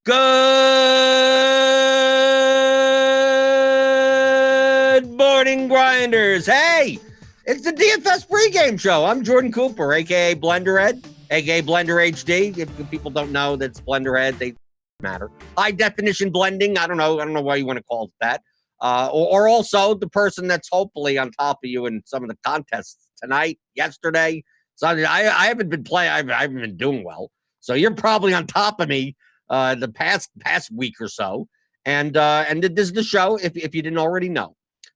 Good morning, Grinders. Hey, it's the DFS pregame show. I'm Jordan Cooper, a.k.a. Blenderhead, a.k.a. Blender HD. If people don't know that's Blenderhead, they matter. High definition blending. I don't know why you want to call it that. Or also the person that's hopefully on top of you in some of the contests tonight, yesterday. So I haven't been playing. I haven't been doing well. So you're probably on top of me the past week or so. And this is the show, if you didn't already know,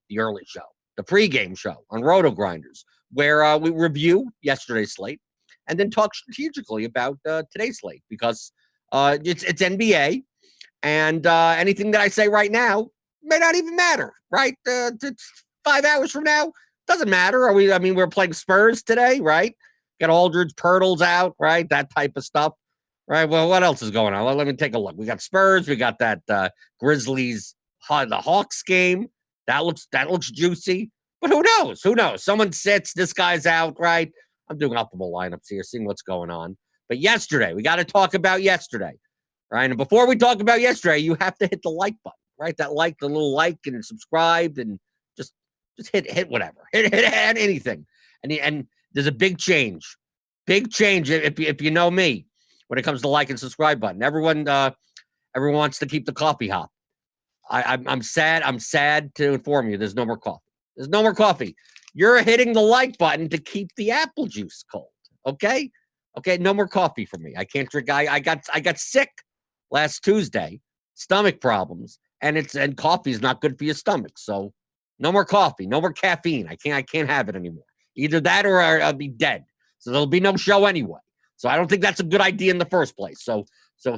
the early show, the pregame show on RotoGrinders, where we review yesterday's slate and then talk strategically about today's slate, because it's NBA, and anything that I say right now may not even matter, right? 5 hours from now, doesn't matter. We're playing Spurs today, right? Got Aldridge, Pirtle's out, right? That type of stuff, right? Well, what else is going on? Let me take a look. We got Spurs. We got that Grizzlies, the Hawks game. That looks juicy. But who knows? Who knows? Someone sits. This guy's out, right? I'm doing optimal lineups here, seeing what's going on. But yesterday, we got to talk about yesterday, right? And before we talk about yesterday, you have to hit the like button, right? That like, the little like, and subscribe, and just hit whatever. Hit anything. And there's a big change if you know me when it comes to like and subscribe button. Everyone wants to keep the coffee hop. I'm sad to inform you there's no more coffee. There's no more coffee. You're hitting the like button to keep the apple juice cold. Okay, no more coffee for me. I can't drink. I got sick last Tuesday, stomach problems, and coffee is not good for your stomach. So no more coffee, no more caffeine. I can't have it anymore. Either that or I'll be dead. So there'll be no show anyway. So I don't think that's a good idea in the first place. So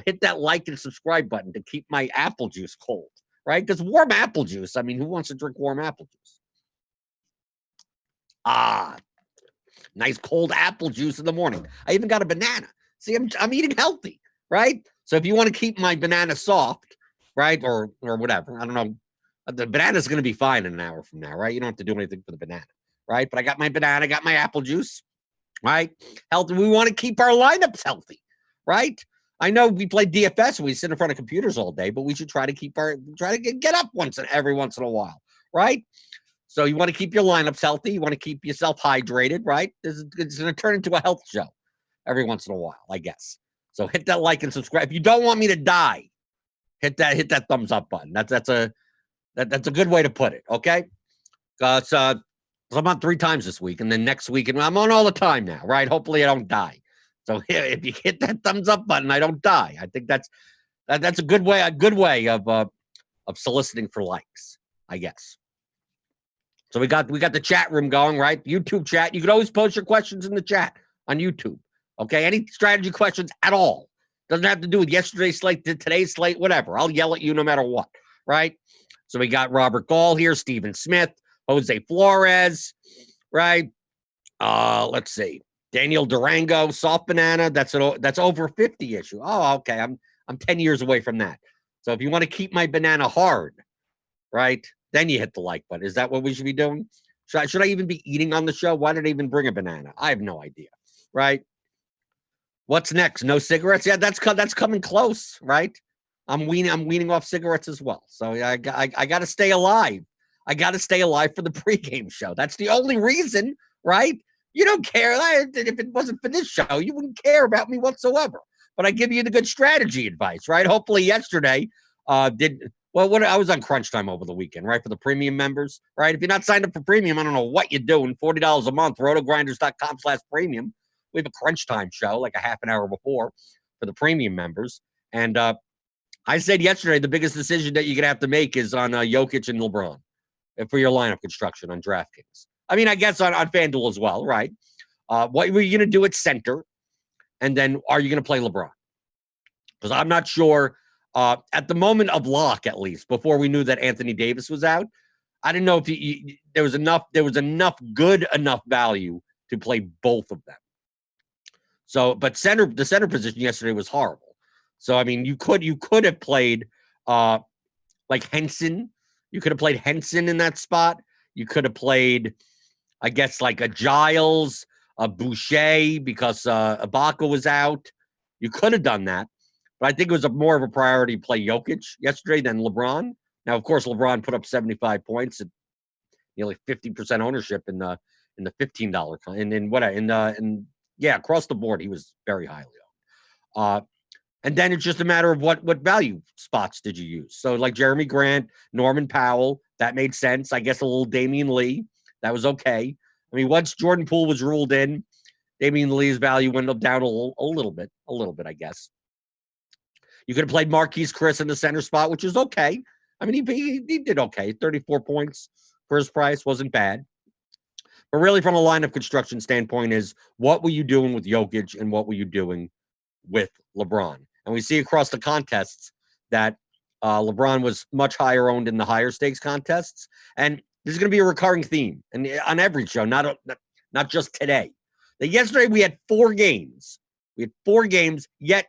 hit that like and subscribe button to keep my apple juice cold, right? Because warm apple juice, who wants to drink warm apple juice? Nice cold apple juice in the morning. I even got a banana. See, I'm eating healthy, right? So if you want to keep my banana soft, right, or whatever, I don't know, the banana's going to be fine in an hour from now, right? You don't have to do anything for the banana, right? But I got my banana, got my apple juice, right? Healthy. We want to keep our lineups healthy, right? I know we play DFS and we sit in front of computers all day, but we should try to get up every once in a while, right? So you want to keep your lineups healthy. You want to keep yourself hydrated, right? It's going to turn into a health show every once in a while, I guess. So hit that like and subscribe. If you don't want me to die, hit that thumbs up button. That's a good way to put it. Okay. So I'm on 3 times this week, and then next week, and I'm on all the time now, right? Hopefully I don't die. So if you hit that thumbs up button, I don't die. I think that's a good way of soliciting for likes, I guess. So we got the chat room going, right? YouTube chat. You can always post your questions in the chat on YouTube. Okay, any strategy questions at all. Doesn't have to do with yesterday's slate, today's slate, whatever. I'll yell at you no matter what, right? So we got Robert Gall here, Stephen Smith, Jose Flores, right? Let's see. Daniel Durango, soft banana. That's over 50 issue. Oh, okay. I'm 10 years away from that. So if you want to keep my banana hard, right, then you hit the like button. Is that what we should be doing? Should I even be eating on the show? Why did I even bring a banana? I have no idea, right? What's next? No cigarettes? Yeah, that's coming close, right? I'm weaning off cigarettes as well. So I got to stay alive. I got to stay alive for the pregame show. That's the only reason, right? You don't care. If it wasn't for this show, you wouldn't care about me whatsoever. But I give you the good strategy advice, right? Hopefully yesterday I was on crunch time over the weekend, right? For the premium members, right? If you're not signed up for premium, I don't know what you're doing. $40 a month, rotogrinders.com/premium. We have a crunch time show like a half an hour before for the premium members. And I said yesterday, the biggest decision that you're going to have to make is on Jokic and LeBron for your lineup construction on Draftkings. I guess on FanDuel as well, right? What were you going to do at center? And then are you going to play LeBron? Because I'm not sure at the moment of lock, at least, before we knew that Anthony Davis was out. I didn't know if there was enough good enough value to play both of them. So, but the center position yesterday was horrible. So, you could have played like Henson. You could have played Henson in that spot. You could have played, I guess, like a Giles, a Boucher, because Ibaka was out. You could have done that. But I think it was more of a priority to play Jokic yesterday than LeBron. Now, of course, LeBron put up 75 points at nearly 50% ownership in the $15 and across the board he was very highly owned. And then it's just a matter of what value spots did you use. So like Jeremy Grant, Norman Powell, that made sense. I guess a little Damian Lee, that was okay. I mean, once Jordan Poole was ruled in, Damian Lee's value went up down a little bit, I guess. You could have played Marquise Chris in the center spot, which is okay. I mean, he did okay. 34 points for his price wasn't bad. But really, from a lineup construction standpoint, is what were you doing with Jokic and what were you doing with LeBron? And we see across the contests that LeBron was much higher owned in the higher stakes contests. And this is going to be a recurring theme and on every show, not just today. That yesterday we had 4 games. We had 4 games, yet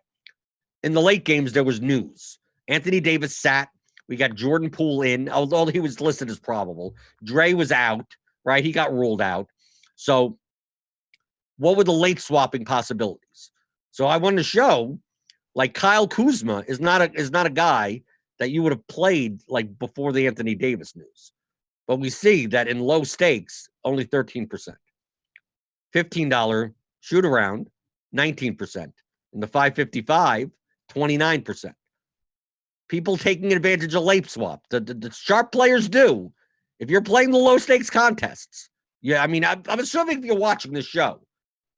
in the late games there was news. Anthony Davis sat. We got Jordan Poole in, although he was listed as probable. Dre was out, right? He got ruled out. So what were the late swapping possibilities? So I wanted to show, like, Kyle Kuzma is not a guy that you would have played like before the Anthony Davis news. But we see that in low stakes, only 13%. $15 shoot around, 19%. In the 555, 29%. People taking advantage of late swap. The sharp players do. If you're playing the low stakes contests, I mean, I'm assuming if you're watching this show,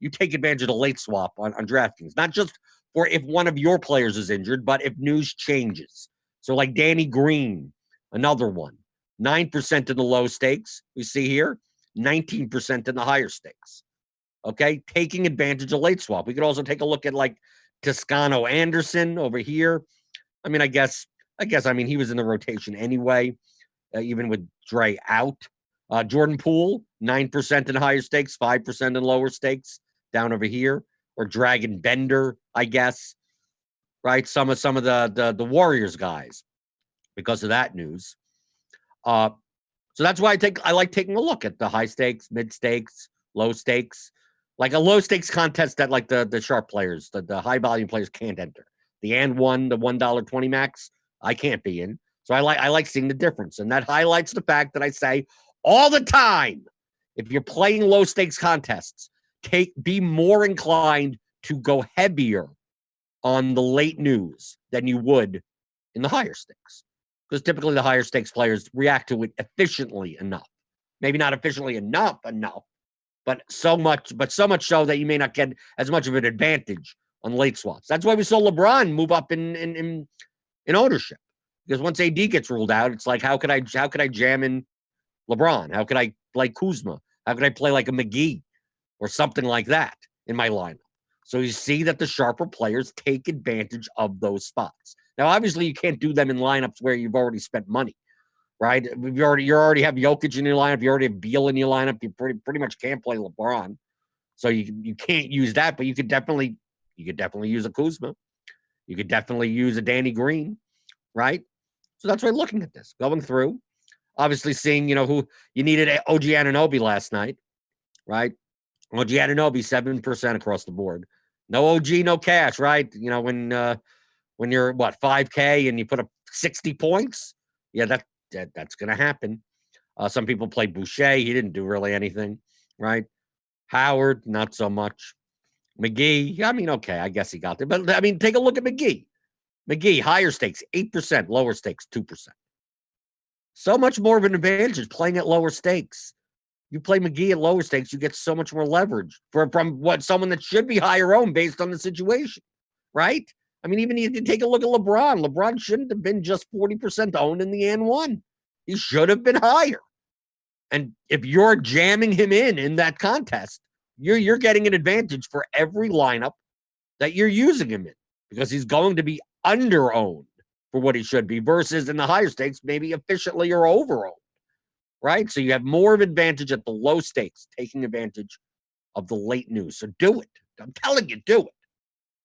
you take advantage of the late swap on DraftKings, not just for if one of your players is injured, but if news changes. So like Danny Green, another one, 9% in the low stakes. We see here, 19% in the higher stakes. Okay, taking advantage of late swap. We could also take a look at like Toscano Anderson over here. I mean, I guess, he was in the rotation anyway, even with Dre out. Jordan Poole, 9% in higher stakes, 5% in lower stakes down over here. Or Dragon Bender, I guess, right? Some of the Warriors guys because of that news. So that's why I like taking a look at the high stakes, mid stakes, low stakes, like a low stakes contest that like the sharp players, the high volume players can't enter. The $1.20 max, I can't be in. So I like seeing the difference. And that highlights the fact that I say all the time, if you're playing low stakes contests, be more inclined to go heavier on the late news than you would in the higher stakes. Because typically the higher stakes players react to it efficiently enough. Maybe not efficiently enough, but so much so that you may not get as much of an advantage on late swaps. That's why we saw LeBron move up in ownership. Because once AD gets ruled out, it's like, how could I jam in LeBron? How could I play Kuzma? How could I play like a McGee or something like that in my lineup? So you see that the sharper players take advantage of those spots. Now, obviously, you can't do them in lineups where you've already spent money, right? You already have Jokic in your lineup. You already have Beal in your lineup. You pretty much can't play LeBron, so you can't use that. But you could definitely use a Kuzma. You could definitely use a Danny Green, right? So that's why looking at this, going through, obviously seeing who you needed. OG Anunoby last night, right? OG Anunoby 7% across the board. No OG, no cash, right? When you're 5K and you put up 60 points, yeah, that's gonna happen. Some people play Boucher, he didn't do really anything, right? Howard, not so much. McGee, I mean, okay, I guess he got there, but I mean, take a look at McGee. McGee, higher stakes, 8%, lower stakes, 2%. So much more of an advantage playing at lower stakes. You play McGee at lower stakes, you get so much more leverage from someone that should be higher owned based on the situation, right? I mean, even if you take a look at LeBron, LeBron shouldn't have been just 40% owned in the N1. He should have been higher. And if you're jamming him in that contest, you're getting an advantage for every lineup that you're using him in because he's going to be under-owned for what he should be versus in the higher stakes, maybe efficiently or over-owned, right? So you have more of an advantage at the low stakes, taking advantage of the late news. So do it. I'm telling you, do it.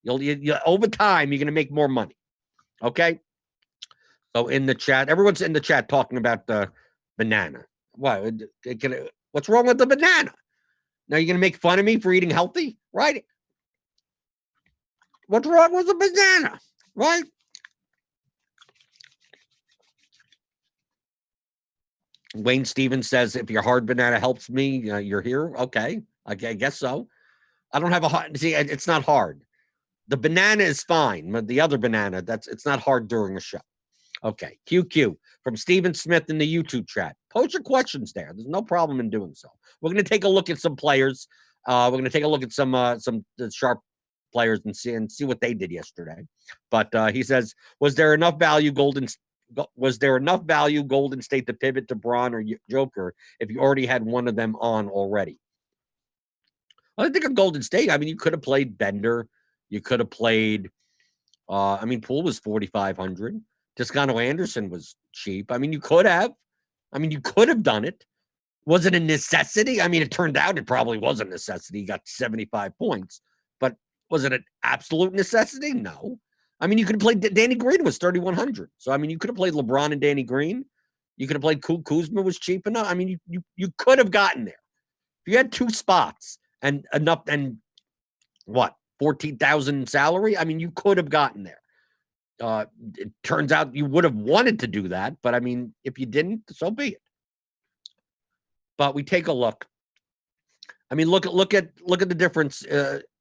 You'll over time, you're going to make more money. Okay? So in the chat, everyone's in the chat talking about the banana. What's wrong with the banana? Now you're going to make fun of me for eating healthy, right? What's wrong with the banana? right? Wayne Stevens says, if your hard banana helps me, you're here. Okay, I guess so. I don't have a hard. See, it's not hard. The banana is fine, but the other banana, it's not hard during the show. Okay, QQ from Stephen Smith in the YouTube chat. Post your questions there. There's no problem in doing so. We're going to take a look at some players. We're going to take a look at some sharp players and see what they did yesterday. But he says, was there enough value Golden State to pivot to Braun or Joker if you already had one of them on already? I think of Golden State. I mean, you could have played Bender. You could have played. Poole was 4,500. Toscano Anderson was cheap. I mean, you could have. You could have done it. Was it a necessity? I mean, it turned out it probably was a necessity. He got 75 points. But was it an absolute necessity? No. I mean, you could have played Danny Green was 3,100. So, I mean, you could have played LeBron and Danny Green. You could have played Kuzma was cheap enough. I mean, you could have gotten there. If you had two spots and enough, and what, 14,000 salary? I mean, you could have gotten there. It turns out you would have wanted to do that, but I mean, if you didn't, so be it. But we take a look. I mean, look at the difference.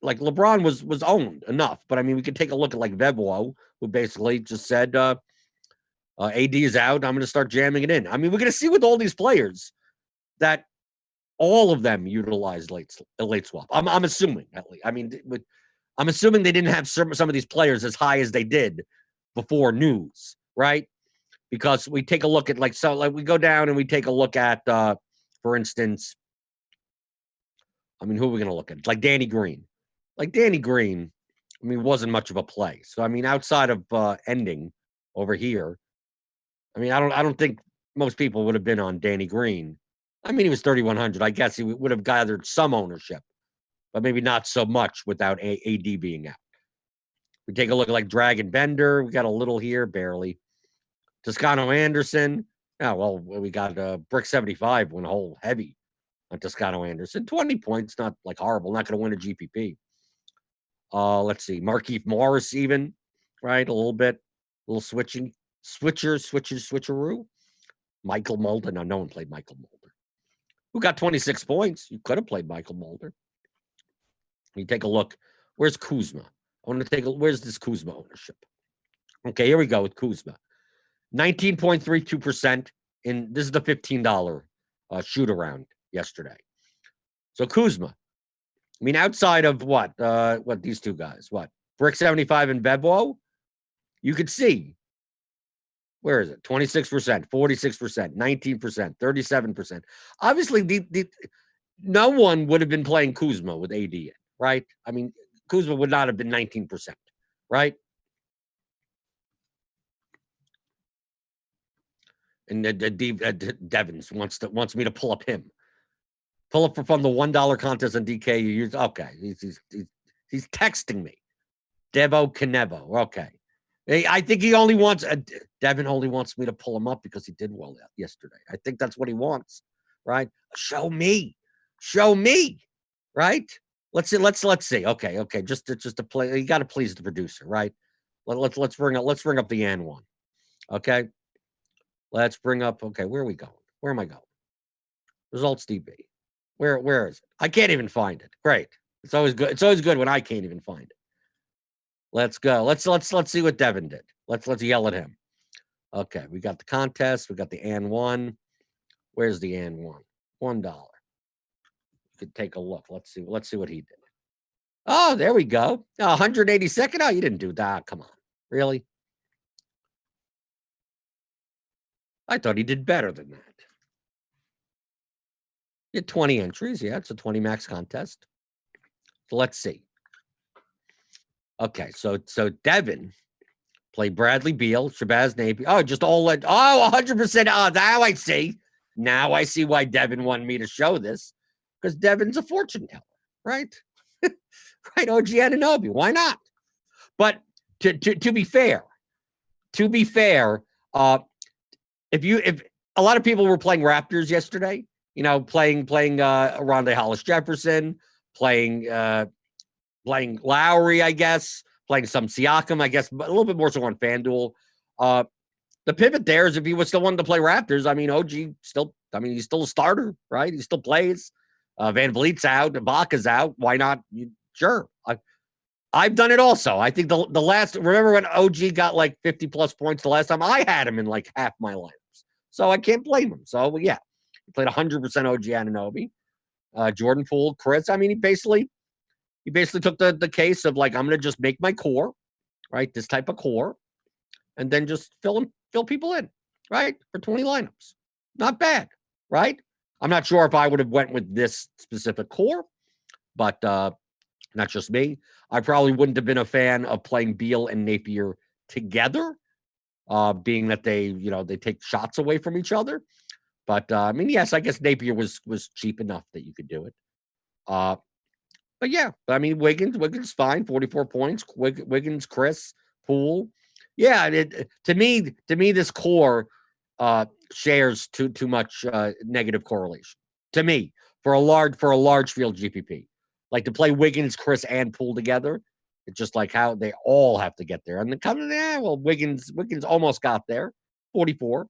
Like LeBron was owned enough, but I mean, we could take a look at like Veblo, who basically just said, AD is out. I'm going to start jamming it in. I mean, we're going to see with all these players that all of them utilized late swap. I'm assuming at least. I mean, I'm assuming they didn't have some of these players as high as they did before news, right? Because we take a look at we go down and we take a look at, for instance, I mean, who are we going to look at? Like Danny Green. Like Danny Green, I mean, wasn't much of a play. So I mean, outside of ending over here, I mean, I don't think most people would have been on Danny Green. I mean, he was 3,100. I guess he would have gathered some ownership, but maybe not so much without AD being out. We take a look at like Dragon Bender. We got a little here, barely. Toscano Anderson. Oh, well, we got Brick 75 went whole heavy on Toscano Anderson. 20 points, not like horrible. Not going to win a GPP. Let's see. Markieff Morris even, right? A little bit. A little switcheroo. Michael Mulder. No one played Michael Mulder. Who got 26 points? You could have played Michael Mulder. You take a look. Where's Kuzma? I want to where's this Kuzma ownership? Okay, here we go with Kuzma. 19.32%. This is the $15 shoot around yesterday. So Kuzma. I mean, outside of what these two guys, Brick 75 and Veblo, you could see. Where is it? 26%, 46%, 19%, 37%. Obviously, no one would have been playing Kuzma with AD in, right? I mean, Kuzma would not have been 19%, right? And Devins wants me to pull up him. Pull up from the $1 contest on DK. You use okay. He's texting me. Devo Canevo. Okay. I think he only wants Devin only wants me to pull him up because he did well yesterday. I think that's what he wants, right? Show me, right? Let's see. Okay. Just to play, you got to please the producer, right? Let's bring up the N one. Okay. Let's bring up. Okay, where are we going? Where am I going? Results DB. Where is it? I can't even find it. Great. It's always good. It's always good when I can't even find it. Let's go. Let's see what Devin did. Let's yell at him. Okay, we got the contest. We got the AN one. Where's the AN one? $1. You could take a look. Let's see what he did. Oh, there we go. 182nd. Oh, you didn't do that. Come on. Really? I thought he did better than that. You had 20 entries. Yeah, it's a 20 max contest. So let's see. Okay, so Devin played Bradley Beal, Shabazz Napier. Oh, just all 100%. Oh, now I see. Now I see why Devin wanted me to show this. Because Devin's a fortune teller, right? Right, OG Anunoby. Why not? But to be fair, if a lot of people were playing Raptors yesterday, playing Rondé Hollis Jefferson, playing Lowry, I guess, playing some Siakam, I guess, but a little bit more so on FanDuel. The pivot there is if he was still wanting to play Raptors. I mean, OG still, he's still a starter, right? He still plays. Van Vliet's out. Ibaka's out. Why not? Sure. I've done it also. I think the last, remember when OG got like 50 plus points the last time? I had him in like half my lineups. So I can't blame him. So yeah, he played 100% OG Anunoby. Jordan Poole, Chris. I mean, he basically took the case of like, I'm going to just make my core, right? This type of core, and then just fill people in, right? For 20 lineups. Not bad, right? I'm not sure if I would have went with this specific core, but not just me. I probably wouldn't have been a fan of playing Beal and Napier together, being that they take shots away from each other. But I mean, yes, I guess Napier was cheap enough that you could do it. But yeah, I mean, Wiggins fine, 44 points. Wiggins, Chris, Poole. Yeah, to me, this core shares too much negative correlation. To me, for a large field GPP, like to play Wiggins, Chris, and Poole together, it's just like how they all have to get there. And Wiggins almost got there, 44.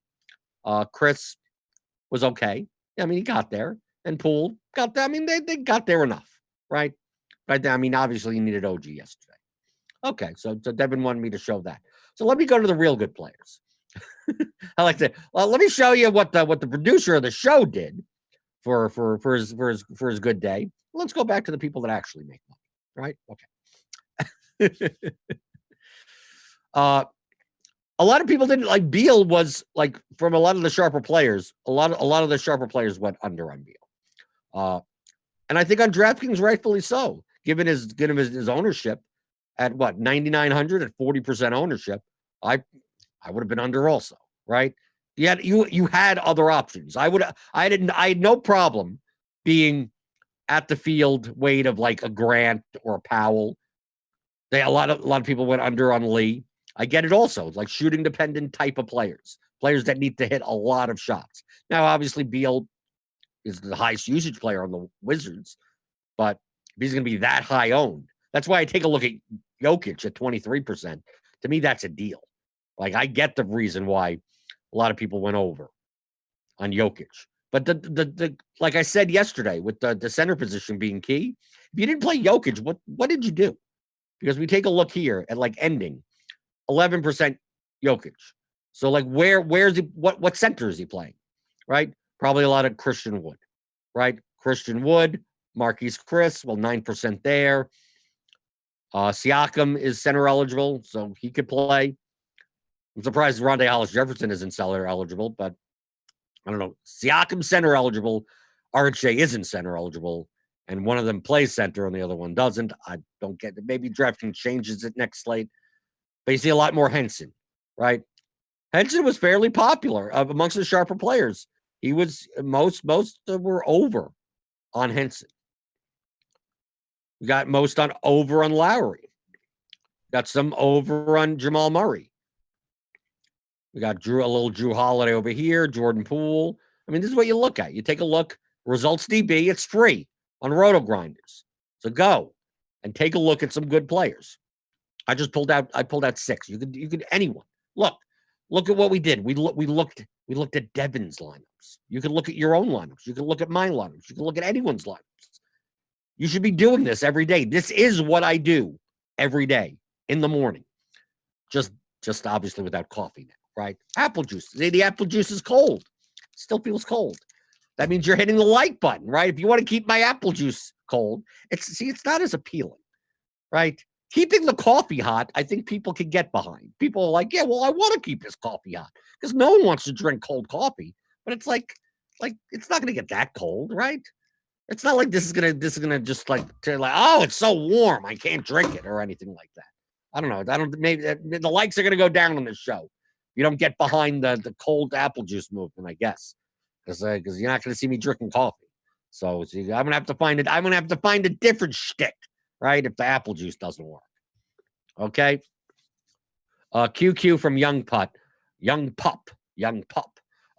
Chris was okay. I mean, he got there, and Poole got there. I mean, they got there enough, right? But I mean, obviously, you needed OG yesterday. Okay, so Devin wanted me to show that. So let me go to the real good players. I like to. Well, let me show you what the producer of the show did for his good day. Let's go back to the people that actually make money, right? Okay. A lot of people didn't like Beal. Was like from a lot of the sharper players. A lot of the sharper players went under on Beal, and I think on DraftKings rightfully so, given his ownership at what 9,900 at 40% ownership. I would have been under also, right? You had other options. I had no problem being at the field weight of like a Grant or a Powell. A lot of people went under on Lee. I get it also. It's like shooting dependent type of players that need to hit a lot of shots. Now, obviously, Beal is the highest usage player on the Wizards, but if he's going to be that high owned, that's why I take a look at Jokic at 23%. To me, that's a deal. Like, I get the reason why a lot of people went over on Jokic. But the like I said yesterday, with the center position being key, if you didn't play Jokic, what did you do? Because we take a look here at like ending 11% Jokic. So like where's he? What center is he playing? Right? Probably a lot of Christian Wood. Right? Christian Wood, Marquise Chris. Well, 9% there. Siakam is center eligible, so he could play. I'm surprised Rondae Hollis-Jefferson isn't center eligible, but I don't know. Siakam center eligible. RJ isn't center eligible, and one of them plays center and the other one doesn't. I don't get it. Maybe DraftKings changes it next slate. But you see a lot more Henson, right? Henson was fairly popular amongst the sharper players. He was most were over on Henson. We got most over on Lowry. Got some over on Jamal Murray. We got a little Drew Holiday over here, Jordan Poole. I mean, this is what you look at. You take a look, results DB, it's free on RotoGrinders. So go and take a look at some good players. I pulled out 6. You could anyone. Look at what we did. We looked at Devin's lineups. You can look at your own lineups. You can look at my lineups. You can look at anyone's lineups. You should be doing this every day. This is what I do every day in the morning. Just obviously without coffee now, right? Apple juice. The apple juice is cold. Still feels cold. That means you're hitting the like button, right? If you want to keep my apple juice cold, it's not as appealing, right? Keeping the coffee hot, I think people can get behind. People are like, yeah, well, I want to keep this coffee hot because no one wants to drink cold coffee. But it's like it's not going to get that cold, right? It's not like this is gonna just like oh, it's so warm, I can't drink it or anything like that. I don't know. Maybe the likes are gonna go down on this show. You don't get behind the cold apple juice movement, I guess, because you're not gonna see me drinking coffee. So I'm gonna have to find it. I'm gonna have to find a different shtick, right? If the apple juice doesn't work. Okay. QQ from Young Pup.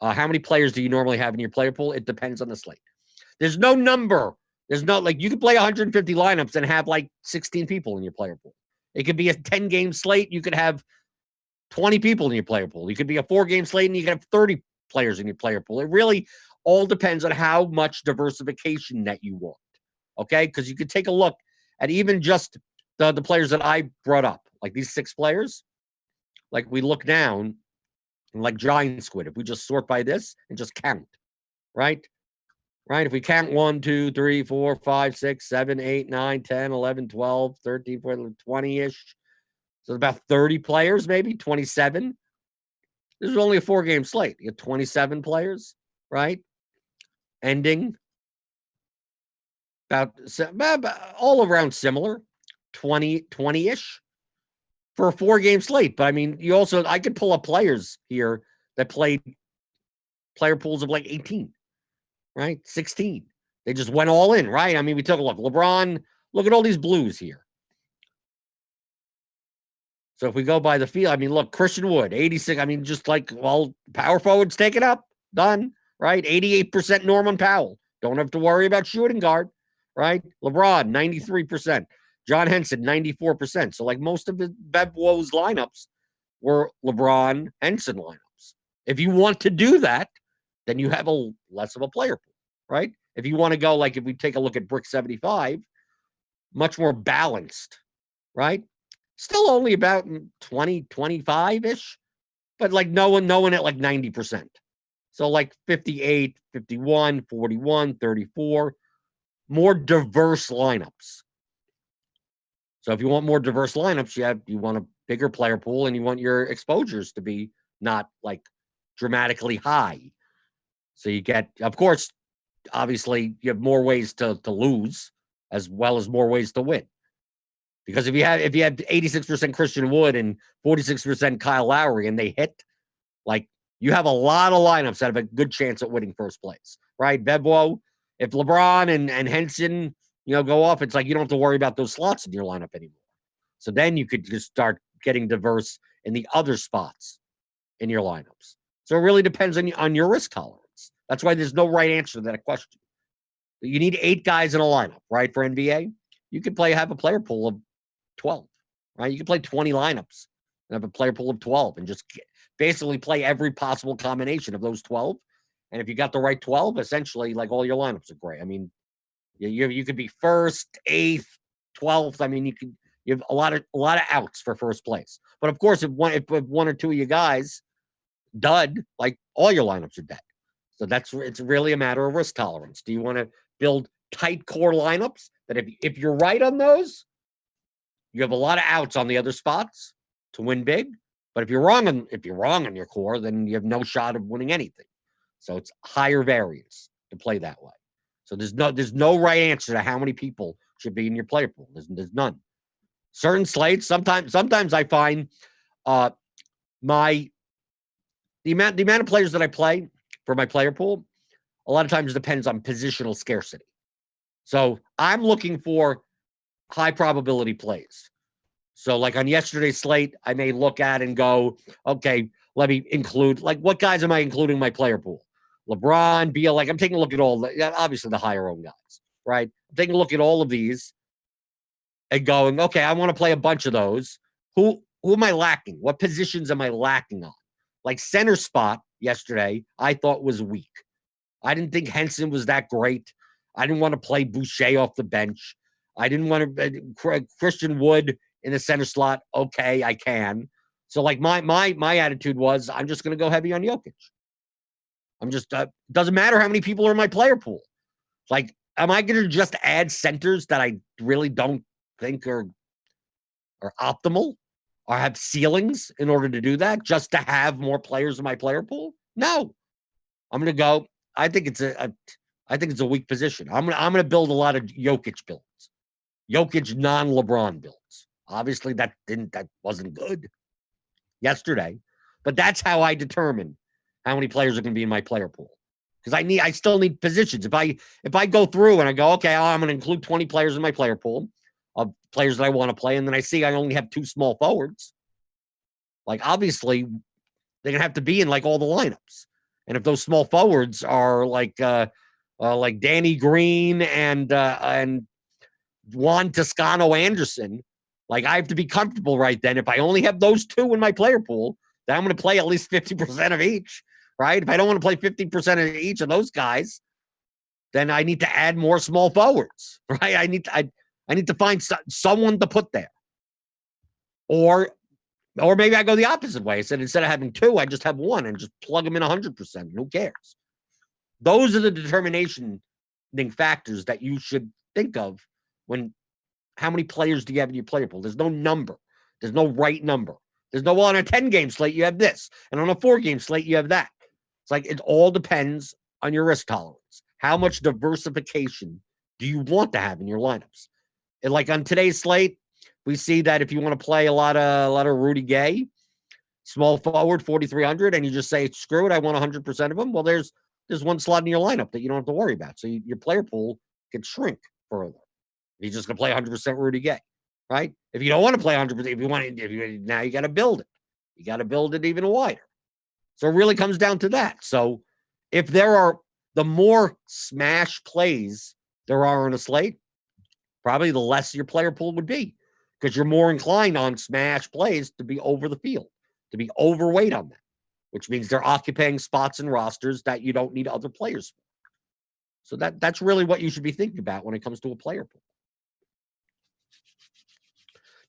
How many players do you normally have in your player pool? It depends on the slate. There's no number. There's no, like, you could play 150 lineups and have like 16 people in your player pool. It could be a 10-game slate. You could have 20 people in your player pool. You could be a 4-game slate and you could have 30 players in your player pool. It really all depends on how much diversification that you want. Okay? Because you could take a look at even just the players that I brought up, like these 6 players. Like we look down, and like giant squid, if we just sort by this and just count, right? Right? If we count 1, 2, 3, 4, 5, 6, 7, 8, 9, 10, 11, 12, 13, 14, 20-ish. So about 30 players, maybe 27. This is only a 4-game slate. You have 27 players, right? Ending about all around similar, 20-ish for a 4-game slate. But I mean, I could pull up players here that played player pools of like 18, right? 16. They just went all in, right? I mean, we took a look. LeBron, look at all these blues here. So if we go by the field, I mean, look, Christian Wood, 86. I mean, just like, well, power forwards take it up. Done, right? 88% Norman Powell. Don't have to worry about shooting guard, right? LeBron, 93%. John Henson, 94%. So like most of the Bevwo's lineups were LeBron Henson lineups. If you want to do that, then you have a less of a player pool, right? If you want to go, like if we take a look at Brick 75, much more balanced, right? Still only about 20, 25-ish, but like no one at like 90%. So like 58, 51, 41, 34, more diverse lineups. So if you want more diverse lineups, you want a bigger player pool and you want your exposures to be not like dramatically high. So you get, of course, obviously you have more ways to lose as well as more ways to win. Because if you have 86% Christian Wood and 46% Kyle Lowry and they hit, like you have a lot of lineups that have a good chance at winning first place, right? Bevwo, if LeBron and Henson, go off, it's like you don't have to worry about those slots in your lineup anymore. So then you could just start getting diverse in the other spots in your lineups. So it really depends on your risk tolerance. That's why there's no right answer to that question. You need 8 guys in a lineup, right? For NBA, you could have a player pool of 12, right? You can play 20 lineups and have a player pool of 12 and just basically play every possible combination of those 12. And if you got the right 12, essentially, like all your lineups are great. I mean, you could be first, 8th, 12th. I mean, you have a lot of outs for first place. But of course, if one or two of you guys dud, like all your lineups are dead. So it's really a matter of risk tolerance. Do you want to build tight core lineups that if you're right on those, you have a lot of outs on the other spots to win big. But if you're wrong on your core, then you have no shot of winning anything. So it's higher variance to play that way. So there's no right answer to how many people should be in your player pool. There's none. Certain slates, sometimes I find the amount of players that I play for my player pool, a lot of times depends on positional scarcity. So I'm looking for high probability plays. So like on yesterday's slate, I may look at and go, okay, let me include, like, what guys am I including in my player pool? LeBron, Beal, like I'm taking a look at obviously the higher owned guys, right? I'm taking a look at all of these and going, okay, I want to play a bunch of those. Who am I lacking? What positions am I lacking on? Like center spot yesterday, I thought was weak. I didn't think Henson was that great. I didn't want to play Boucher off the bench. I didn't want to Christian Wood in the center slot. Okay, I can. So like my attitude was, I'm just going to go heavy on Jokic. I'm just doesn't matter how many people are in my player pool. Like, am I going to just add centers that I really don't think are optimal or have ceilings in order to do that just to have more players in my player pool? No, I'm going to go. I think it's a weak position. I'm going to build a lot of Jokic builds, Jokic non-LeBron builds. Obviously, that wasn't good yesterday, but that's how I determine how many players are going to be in my player pool. Because I still need positions. If I go through and I go, okay, I'm going to include 20 players in my player pool of players that I want to play, and then I see I only have 2 small forwards, like obviously they're going to have to be in like all the lineups. And if those small forwards are like Danny Green and Juan Toscano Anderson, Like, I have to be comfortable right then. If I only have those two in my player pool, then I'm going to play at least 50% of each, right? If I don't want to play 50% of each of those guys, then I need to add more small forwards, right? I need to find someone to put there. Or maybe I go the opposite way. I said instead of having two, I just have one and just plug them in 100%. Who cares? Those are the determination factors that you should think of when how many players do you have in your player pool? There's no number. There's no right number. There's no, well, on a 10-game slate, you have this. And on a 4-game slate, you have that. It's like it all depends on your risk tolerance. How much diversification do you want to have in your lineups? And like on today's slate, we see that if you want to play a lot of Rudy Gay, small forward, 4,300, and you just say, screw it, I want 100% of them. Well, there's one slot in your lineup that you don't have to worry about. So your player pool can shrink further. You're just going to play 100% Rudy Gay, right? If you don't want to play 100%, now you got to build it. You got to build it even wider. So it really comes down to that. So if there are the more smash plays there are on a slate, probably the less your player pool would be because you're more inclined on smash plays to be over the field, to be overweight on them, which means they're occupying spots in rosters that you don't need other players for. So that's really what you should be thinking about when it comes to a player pool.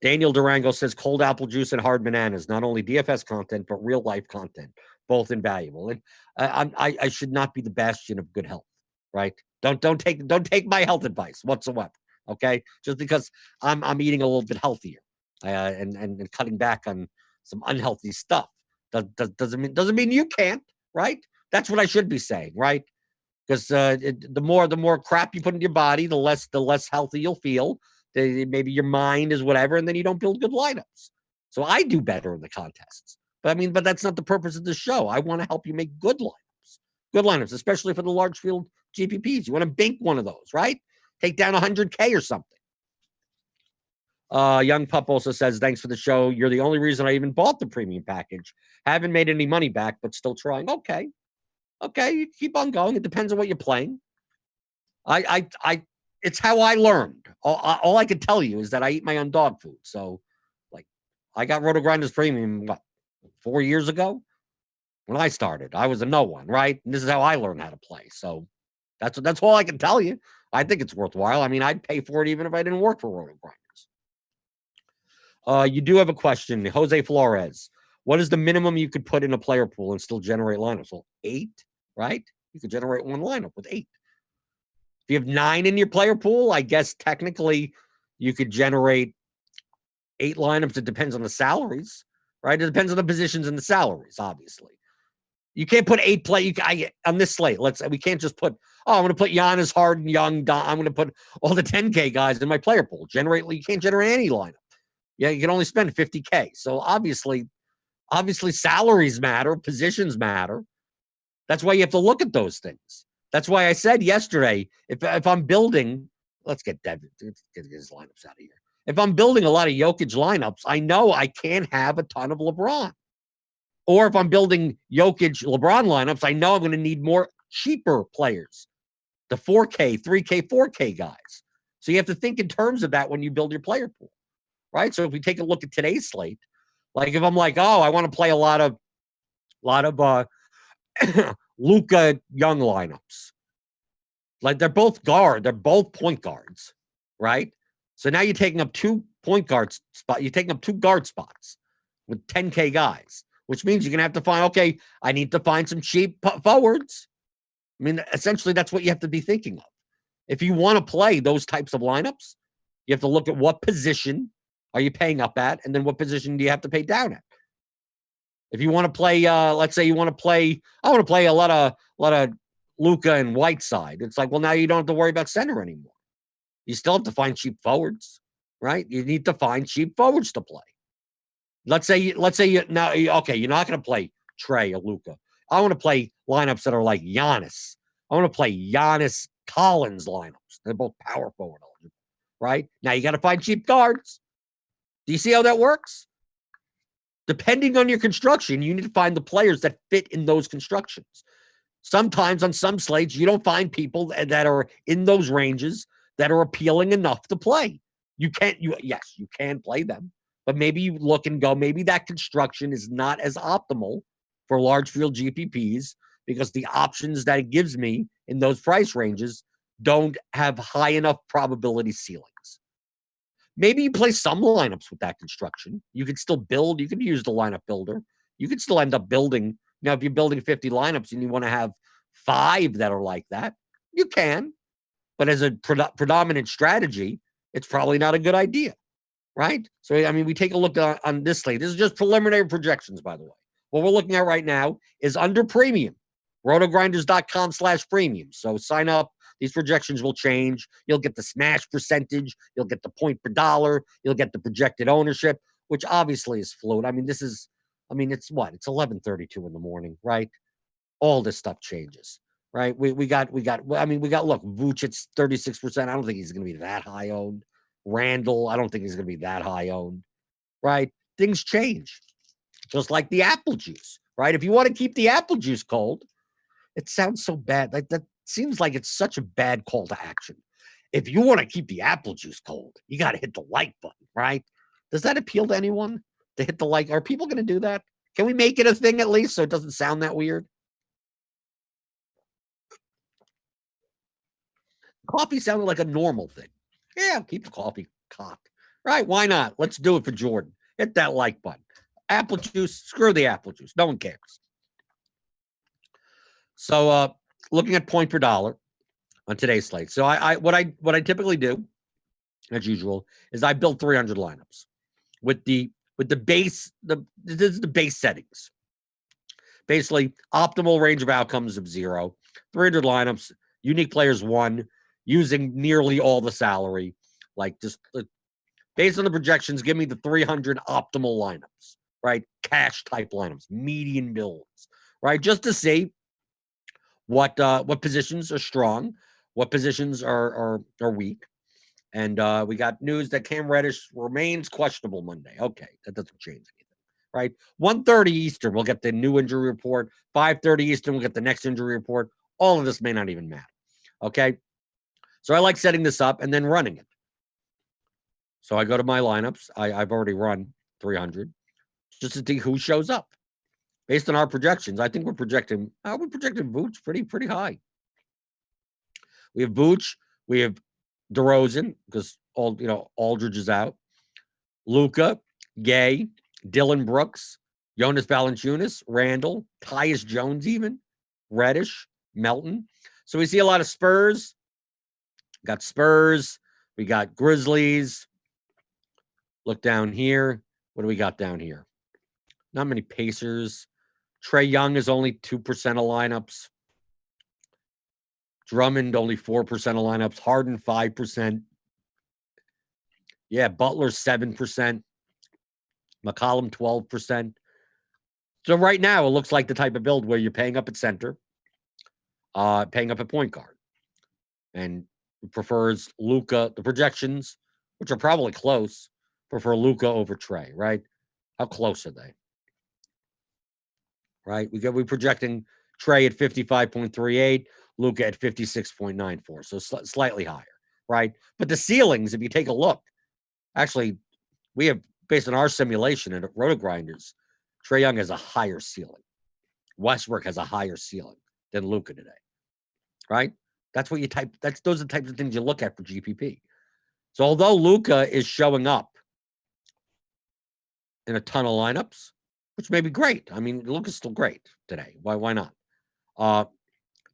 Daniel Durango says cold apple juice and hard bananas, not only DFS content, but real life content, both invaluable. And I should not be the bastion of good health, right? Don't take my health advice whatsoever. Okay. Just because I'm eating a little bit healthier and cutting back on some unhealthy stuff doesn't mean you can't, right? That's what I should be saying, right? Because the more crap you put in your body, the less healthy you'll feel. Maybe your mind is whatever, and then you don't build good lineups. So I do better in the contests. But that's not the purpose of the show. I want to help you make good lineups, especially for the large field GPPs. You want to bank one of those, right? Take down 100K or something. Young Pup also says, thanks for the show. You're the only reason I even bought the premium package. Haven't made any money back, but still trying. Okay, you keep on going. It depends on what you're playing. It's how I learned. All I could tell you is that I eat my own dog food. So, like, I got RotoGrinders Premium, 4 years ago? When I started, I was a no one, right? And this is how I learned how to play. So, that's all I can tell you. I think it's worthwhile. I mean, I'd pay for it even if I didn't work for RotoGrinders. You do have a question. Jose Flores. What is the minimum you could put in a player pool and still generate lineups? Well, 8, right? You could generate one lineup with 8. If you have 9 in your player pool, I guess technically you could generate 8 lineups. It depends on the salaries, right? It depends on the positions and the salaries, obviously. You can't put 8 on this slate. We can't just put, I'm going to put Giannis, Harden, Young, I'm going to put all the 10K guys in my player pool. You can't generate any lineup. Yeah, you can only spend 50K. So obviously salaries matter, positions matter. That's why you have to look at those things. That's why I said yesterday, if I'm building, let's get his lineups out of here. If I'm building a lot of Jokic lineups, I know I can't have a ton of LeBron. Or if I'm building Jokic LeBron lineups, I know I'm going to need more cheaper players, the 4K, 3K, 4K guys. So you have to think in terms of that when you build your player pool, right? So if we take a look at today's slate, like if I'm like, I want to play a lot of Luka Young lineups. Like they're both point guards, right? So now you're taking up 2 point guard spots. You're taking up 2 guard spots with 10K guys, which means you're going to have to find, I need to find some cheap forwards. I mean, essentially that's what you have to be thinking of. If you want to play those types of lineups, you have to look at what position are you paying up at, and then what position do you have to pay down at. If you want to play, let's say I want to play a lot of Luka and Whiteside. It's like, well, now you don't have to worry about center anymore. You still have to find cheap forwards, right? You need to find cheap forwards to play. Let's say you're not going to play Trey or Luka. I want to play lineups that are like Giannis. I want to play Giannis Collins lineups. They're both power forward, right? Now you got to find cheap guards. Do you see how that works? Depending on your construction, you need to find the players that fit in those constructions. Sometimes on some slates, you don't find people that are in those ranges that are appealing enough to play. Yes, you can play them, but maybe you look and go, maybe that construction is not as optimal for large field GPPs because the options that it gives me in those price ranges don't have high enough probability ceilings. Maybe you play some lineups with that construction. You can still build. You can use the lineup builder. You could still end up building. Now, if you're building 50 lineups and you want to have 5 that are like that, you can. But as a predominant strategy, it's probably not a good idea, right? So, I mean, we take a look on this slate. This is just preliminary projections, by the way. What we're looking at right now is under premium, rotogrinders.com/premium. So sign up. These projections will change. You'll get the smash percentage. You'll get the point per dollar. You'll get the projected ownership, which obviously is fluid. I mean, it's what? It's 11:32 in the morning, right? All this stuff changes, right? We got, look, Vooch, it's 36%. I don't think he's going to be that high owned. Randall, I don't think he's going to be that high owned, right? Things change, just like the apple juice, right? If you want to keep the apple juice cold, it sounds so bad. Like that seems like it's such a bad call to action. If you want to keep the apple juice cold, you got to hit the like button, right? Does that appeal to anyone to hit the like? Are people going to do that? Can we make it a thing at least so it doesn't sound that weird? Coffee sounded like a normal thing. Yeah, keep the coffee cocked. Right? Why not? Let's do it for Jordan. Hit that like button. Apple juice, screw the apple juice. No one cares. So looking at point per dollar on today's slate. So what I typically do, as usual, is I build 300 lineups with the base, this is the base settings. Basically, optimal range of outcomes of 0, 300 lineups, unique players 1, using nearly all the salary. Like just based on the projections, give me the 300 optimal lineups, right? Cash type lineups, median builds, right? Just to see what positions are strong, what positions are weak. And we got news that Cam Reddish remains questionable Monday. Okay, that doesn't change anything, right? 1:30 Eastern, we'll get the new injury report. 5:30 Eastern, we'll get the next injury report. All of this may not even matter, okay? So I like setting this up and then running it. So I go to my lineups. I've already run 300 just to see who shows up. Based on our projections, I think we're projecting Vooch pretty high. We have Vooch, we have DeRozan because Aldridge is out. Luka, Gay, Dylan Brooks, Jonas Valanciunas, Randall, Tyus Jones, even Reddish, Melton. So we see a lot of Spurs. Got Spurs. We got Grizzlies. Look down here. What do we got down here? Not many Pacers. Trae Young is only 2% of lineups. Drummond only 4% of lineups. Harden 5%. Yeah, Butler 7%. McCollum 12%. So right now it looks like the type of build where you're paying up at center, paying up at point guard, and prefers Luka. The projections, which are probably close, prefer Luka over Trae. Right? How close are they? Right? We're projecting Trae at 55.38, Luka at 56.94, so slightly higher, right? But the ceilings, if you take a look, actually, we have, based on our simulation at RotoGrinders, Trae Young has a higher ceiling. Westbrook has a higher ceiling than Luka today, right? That's what you type. Those are the types of things you look at for GPP. So although Luka is showing up in a ton of lineups, which may be great. I mean, Luka's still great today. Why not?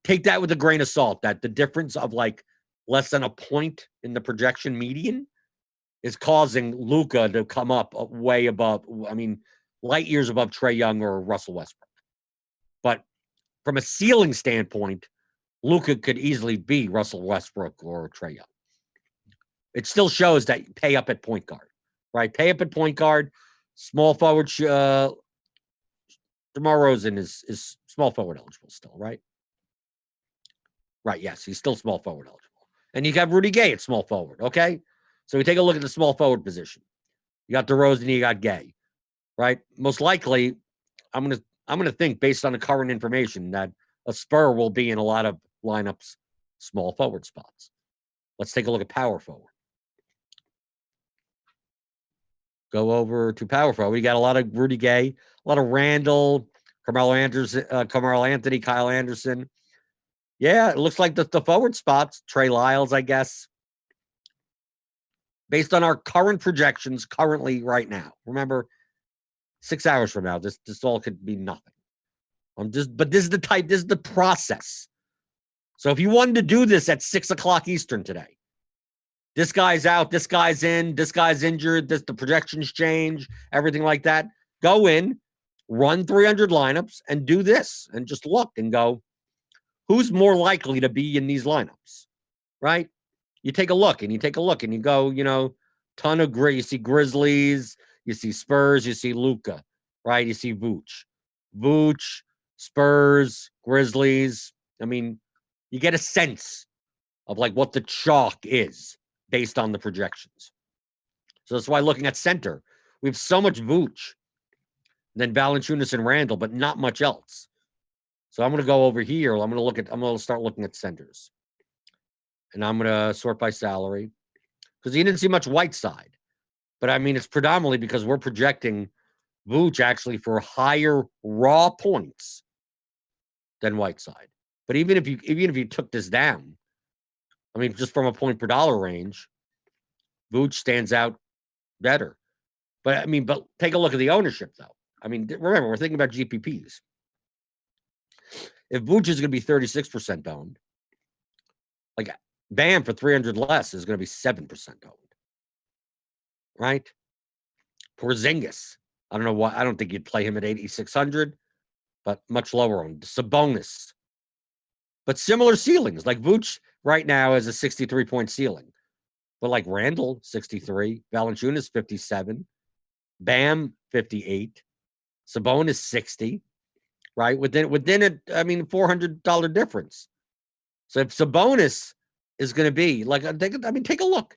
Take that with a grain of salt, that the difference of like less than a point in the projection median is causing Luka to come up way above, light years above Trae Young or Russell Westbrook. But from a ceiling standpoint, Luka could easily be Russell Westbrook or Trae Young. It still shows that pay up at point guard, right? Pay up at point guard. Small forward, DeMar Rosen is small forward eligible still, right? Right, yes, he's still small forward eligible. And you got Rudy Gay at small forward, okay? So we take a look at the small forward position. You got DeRozan, you got Gay, right? Most likely, I'm gonna think based on the current information that a Spur will be in a lot of lineups, small forward spots. Let's take a look at power forward. Go over to Power Forward. We got a lot of Rudy Gay, a lot of Randall, Carmelo Anthony, Kyle Anderson. Yeah, it looks like the forward spots, Trey Lyles, I guess. Based on our current projections, currently right now. Remember, 6 hours from now, this all could be nothing. But this is the process. So if you wanted to do this at 6 o'clock Eastern today, this guy's out, this guy's in, this guy's injured, the projections change, everything like that. Go in, run 300 lineups, and do this, and just look and go, who's more likely to be in these lineups, right? You take a look, and you go, ton of grit. You see Grizzlies, you see Spurs, you see Luka, right? You see Vooch, Spurs, Grizzlies. I mean, you get a sense of like what the chalk is based on the projections. So that's why looking at center, we have so much Vooch, then Valanciunas and Randall, but not much else. So I'm going to go over here. I'm going to start looking at centers. And I'm going to sort by salary because you didn't see much Whiteside. But I mean, it's predominantly because we're projecting Vooch actually for higher raw points than Whiteside. But even if you took this down, I mean, just from a point per dollar range, Vooch stands out better. But take a look at the ownership, though. I mean, remember, we're thinking about GPPs. If Vooch is going to be 36% owned, like Bam for 300 less is going to be 7% owned. Right? Porzingis. I don't know why. I don't think you'd play him at 8,600, but much lower owned. Sabonis. But similar ceilings. Like Vooch right now has a 63-point ceiling. But like Randall, 63. Valanciunas, 57. Bam, 58. Sabonis, 60. Right? Within it, I mean, $400 difference. So if Sabonis is going to be like, take a look.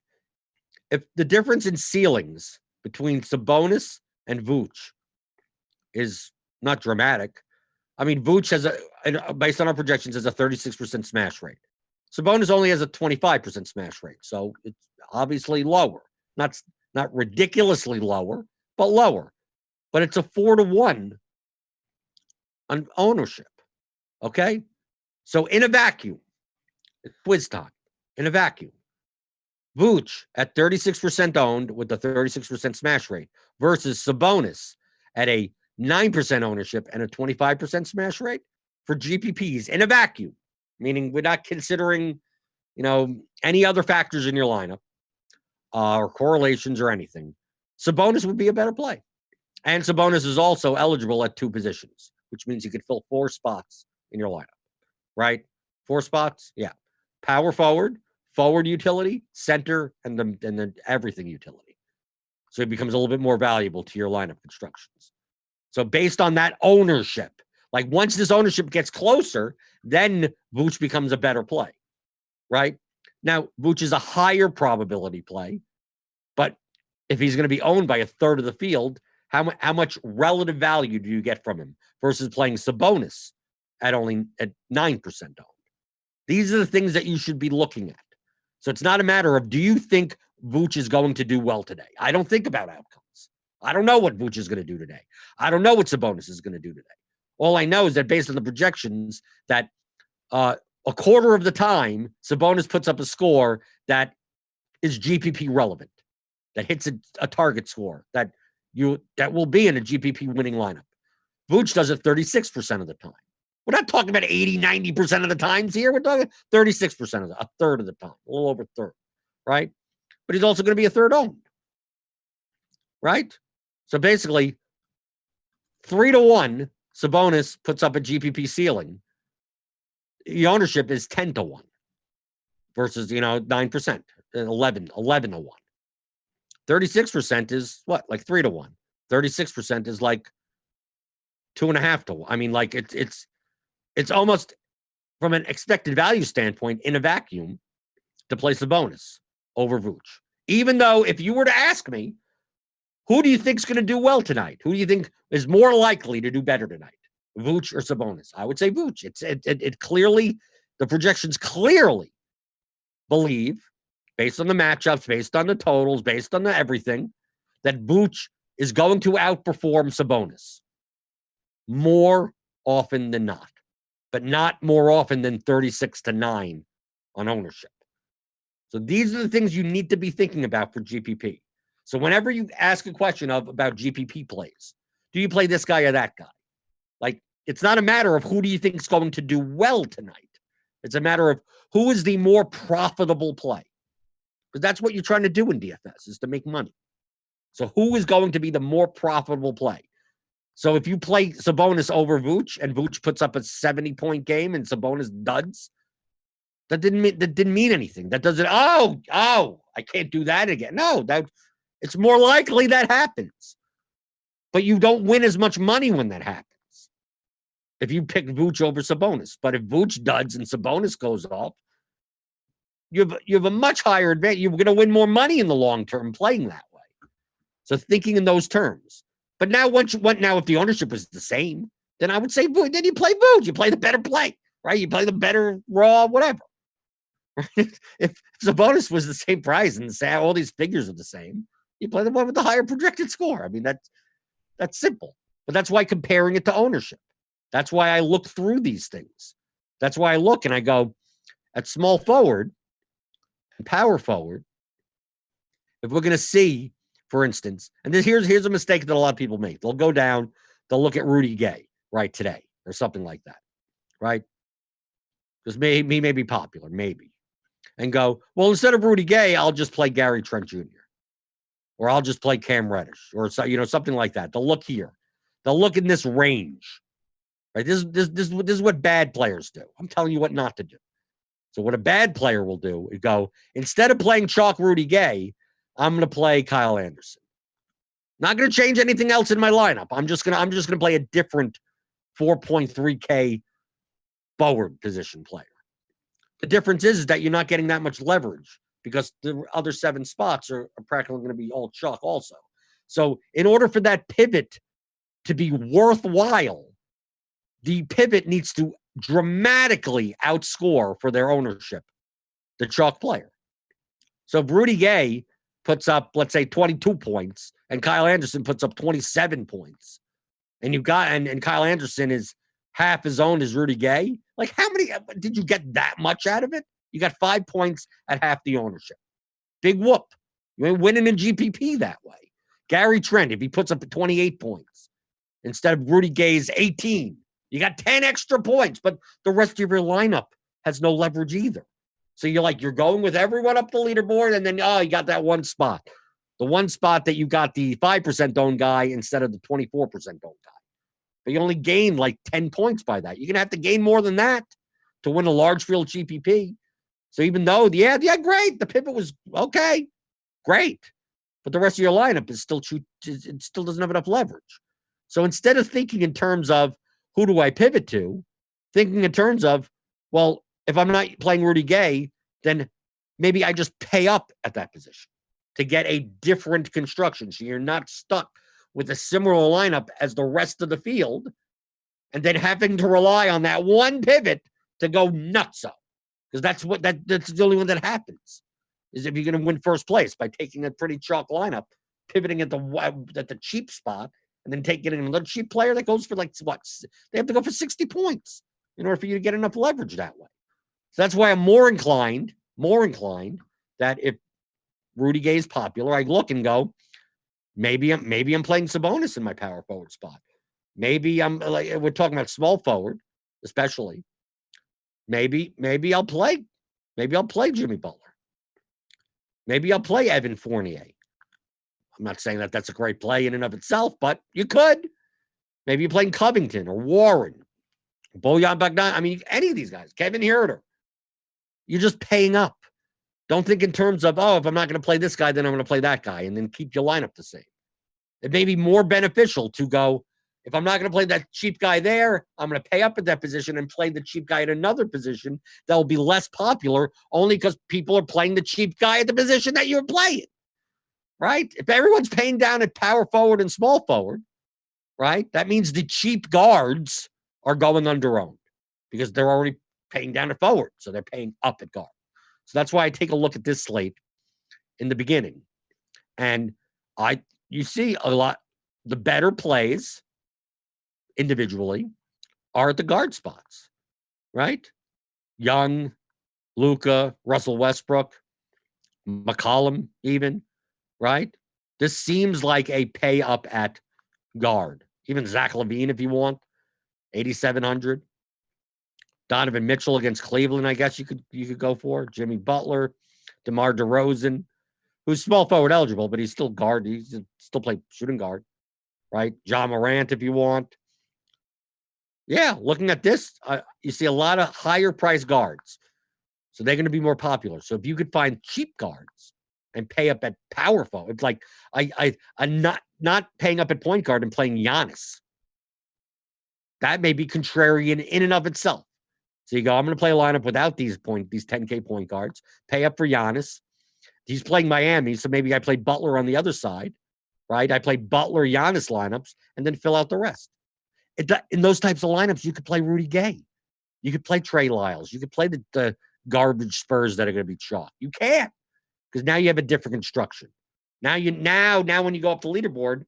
If the difference in ceilings between Sabonis and Vooch is not dramatic, I mean, Vooch has based on our projections, has a 36% smash rate. Sabonis only has a 25% smash rate, so it's obviously lower. Not ridiculously lower, but lower. But it's a 4-to-1 on ownership. Okay, so in a vacuum, it's quiz time. In a vacuum, Vooch at 36% owned with the 36% smash rate versus Sabonis at a 9% ownership and a 25% smash rate for GPPs in a vacuum, meaning we're not considering, any other factors in your lineup or correlations or anything. Sabonis would be a better play. And Sabonis is also eligible at 2 positions, which means you could fill 4 spots in your lineup, right? 4 spots? Yeah. Power forward utility, center, and then everything utility. So it becomes a little bit more valuable to your lineup constructions. So based on that ownership, like once this ownership gets closer, then Vooch becomes a better play, right? Now, Vooch is a higher probability play, but if he's going to be owned by a third of the field, how much relative value do you get from him versus playing Sabonis at 9% owned? These are the things that you should be looking at. So it's not a matter of, do you think Vooch is going to do well today? I don't think about outcomes. I don't know what Vooch is going to do today. I don't know what Sabonis is going to do today. All I know is that based on the projections that a quarter of the time, Sabonis puts up a score that is GPP relevant, that hits a target score, that will be in a GPP winning lineup. Vooch does it 36% of the time. We're not talking about 80, 90% of the times here. We're talking 36% of a third of the time, a little over a third, right? But he's also going to be a third owned, right? So basically, 3-to-1, Sabonis puts up a GPP ceiling. The ownership is 10-to-1 versus, 9%, 11-to-1. 36% is what? Like 3-to-1. 36% is like 2.5-to-1. I mean, like it's almost from an expected value standpoint in a vacuum to play Sabonis over Vooch. Even though if you were to ask me, who do you think is going to do well tonight? Who do you think is more likely to do better tonight? Vooch or Sabonis? I would say Vooch. It clearly, the projections clearly believe, based on the matchups, based on the totals, based on the everything, that Vooch is going to outperform Sabonis more often than not, but not more often than 36-9 on ownership. So these are the things you need to be thinking about for GPP. So whenever you ask a question about GPP plays, do you play this guy or that guy? Like, it's not a matter of who do you think is going to do well tonight. It's a matter of who is the more profitable play. Because that's what you're trying to do in DFS, is to make money. So who is going to be the more profitable play? So if you play Sabonis over Vooch and Vooch puts up a 70-point game and Sabonis duds, that didn't mean anything. That doesn't, I can't do that again. No, it's more likely that happens. But you don't win as much money when that happens. If you pick Vooch over Sabonis. But if Vooch duds and Sabonis goes off, you have a much higher advantage. You're going to win more money in the long term playing that way. So thinking in those terms. But now if the ownership was the same, then I would say Vooch. Then you play Vooch. You play the better play, right? You play the better raw, whatever. If Sabonis was the same price and all these figures are the same, you play the one with the higher projected score. I mean, that's simple. But that's why comparing it to ownership. That's why I look through these things. That's why I look and I go at small forward and power forward. If we're going to see, for instance, and here's a mistake that a lot of people make. They'll go down, they'll look at Rudy Gay, right, today, or something like that, right? Because he may be popular, maybe. And go, well, instead of Rudy Gay, I'll just play Gary Trent Jr. Or I'll just play Cam Reddish, or something like that. They'll look here. They'll look in this range. Right? This is what bad players do. I'm telling you what not to do. So what a bad player will do is go, instead of playing chalk Rudy Gay, I'm going to play Kyle Anderson. Not going to change anything else in my lineup. I'm just going to play a different 4.3K forward position player. The difference is that you're not getting that much leverage because the other 7 spots are practically going to be all chalk also. So in order for that pivot to be worthwhile, the pivot needs to dramatically outscore for their ownership the chalk player. So if Rudy Gay puts up, let's say, 22 points and Kyle Anderson puts up 27 points, and you got and Kyle Anderson is half as owned as Rudy Gay, like how many did you get that much out of it? You got 5 points at half the ownership. Big whoop. You ain't winning in GPP that way. Gary Trent, if he puts up 28 points instead of Rudy Gay's 18, you got 10 extra points, but the rest of your lineup has no leverage either. So you're going with everyone up the leaderboard, and then, you got that one spot. The one spot that you got the 5% owned guy instead of the 24% owned guy. But you only gained like 10 points by that. You're going to have to gain more than that to win a large field GPP. So even though, great. The pivot was okay. Great. But the rest of your lineup is it still doesn't have enough leverage. So instead of thinking in terms of who do I pivot to, thinking in terms of, well, if I'm not playing Rudy Gay, then maybe I just pay up at that position to get a different construction. So you're not stuck with a similar lineup as the rest of the field and then having to rely on that one pivot to go nutso. Because that's the only one that happens, is if you're going to win first place by taking a pretty chalk lineup, pivoting at the cheap spot, and then taking another cheap player that goes for they have to go for 60 points in order for you to get enough leverage that way. So that's why I'm more inclined that if Rudy Gay is popular, I look and go, maybe I'm playing Sabonis in my power forward spot. Maybe we're talking about small forward, especially. Maybe I'll play Jimmy Butler. Maybe I'll play Evan Fournier. I'm not saying that that's a great play in and of itself, but you could. Maybe you're playing Covington or Warren, Bojan Bogdan. I mean, any of these guys, Kevin Huerter. You're just paying up. Don't think in terms of, if I'm not going to play this guy, then I'm going to play that guy, and then keep your lineup the same. It may be more beneficial to go, if I'm not going to play that cheap guy there, I'm going to pay up at that position and play the cheap guy at another position that will be less popular only because people are playing the cheap guy at the position that you're playing. Right? If everyone's paying down at power forward and small forward, right, that means the cheap guards are going under-owned because they're already paying down at forward, so they're paying up at guard. So that's why I take a look at this slate in the beginning. And you see a lot, the better plays individually are at the guard spots, right? Young, Luka, Russell Westbrook, McCollum, even, right? This seems like a pay up at guard. Even Zach LaVine, if you want, 8,700. Donovan Mitchell against Cleveland, I guess you could go for. Jimmy Butler, DeMar DeRozan, who's small forward eligible, but he's still guard. He's still play shooting guard, right? John Morant, if you want. Yeah, looking at this, you see a lot of higher price guards. So they're going to be more popular. So if you could find cheap guards and pay up at power forward, it's like I'm not paying up at point guard and playing Giannis. That may be contrarian in and of itself. So you go, I'm going to play a lineup without these 10K point guards, pay up for Giannis. He's playing Miami, so maybe I play Butler on the other side, right? I play Butler, Giannis lineups, and then fill out the rest. In those types of lineups, you could play Rudy Gay. You could play Trey Lyles. You could play the garbage Spurs that are going to be chalk. You can't, because now you have a different construction. Now when you go up the leaderboard,